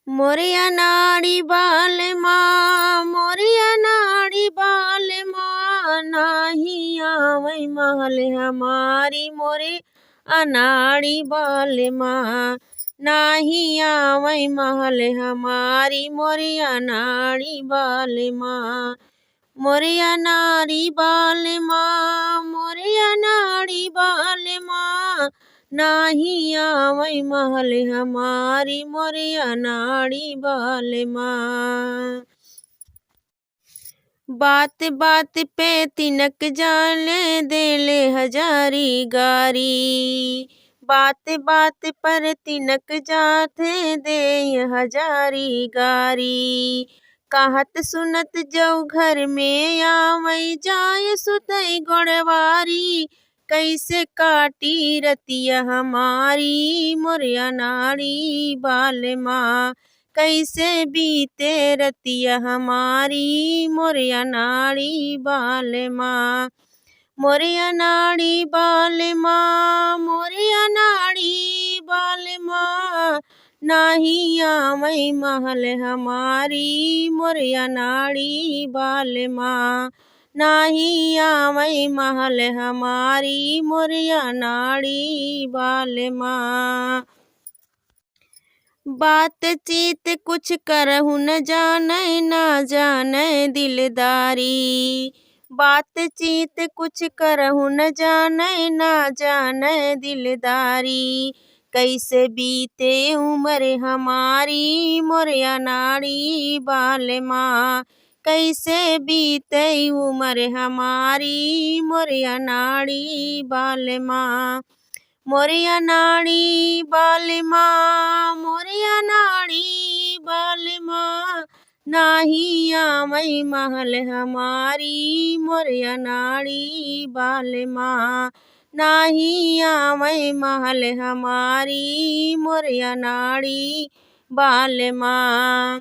मोरिया नाड़ी बाल माँ, मोरिया नाड़ी बाल माँ, नाही आवै महल हमारी मोरे अनाड़ी बाल माँ, नाही आवै महल हमारी मोरे अनाड़ी बाल माँ। मोरिया नाड़ी बाल माँ, मोरिया नाड़ी बाल माँ, नाही आवै महल हमारी मोरे अनाड़ी बाल माँ। बात बात पे तिनक जाने देले हजारी गारी, बात बात पर तिनक जाते दे हजारी गारी। कहत सुनत जो घर में आवै जाय सुतई गोड़वारी, कैसे काटी रतिया हमारी मोरे अनाड़ी बाल माँ, कैसे बीते रतिया हमारी मोरे अनाड़ी बाल माँ। मोरे अनाड़ी बाल माँ, मोरे अनाड़ी बाल माँ, नाही आवै महल हमारी मोरे अनाड़ी बाल माँ, नाही आवै महल हमारी मोरे अनाड़ी बाल माँ। बातचीत कुछ करहु न जानै, ना जानै दिलदारी, बातचीत कुछ करहु न जानै, ना जानै दिलदारी। कैसे बीते उम्र हमारी मोरे अनाड़ी बाल माँ, कैसे बीते उम्र हमारी मोरे अनाड़ी बाल माँ। मोरे अनाड़ी बाल माँ, मोरे अनाड़ी बाल माँ, नाही आवै महल हमारी मोरे अनाड़ी बाल माँ, नाही आवै महल हमारी मोरे अनाड़ी बाल माँ।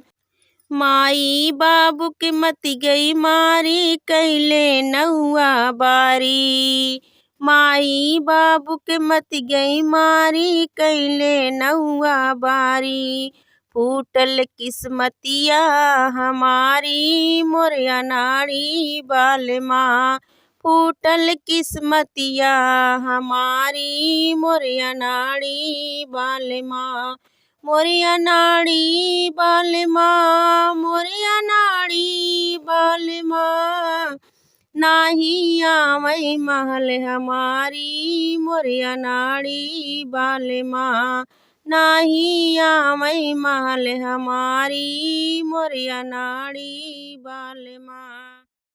माई बाबू के मत गई मारी कैले नौआ बारी, माई बाबू के मत गई मारी कैले नौआ बारी। फूटल किस्मतिया हमारी मोरे अनाड़ी बाल माँ, फूटल किस्मतिया हमारी मोरे अनाड़ी बाल माँ। मोरे अनाड़ी बाल माँ, मोरे अनाड़ी बाल माँ, नाही आवै महल हमारी मोरे अनाड़ी बाल माँ, नाही आवै महल हमारी मोरे अनाड़ी बाल माँ।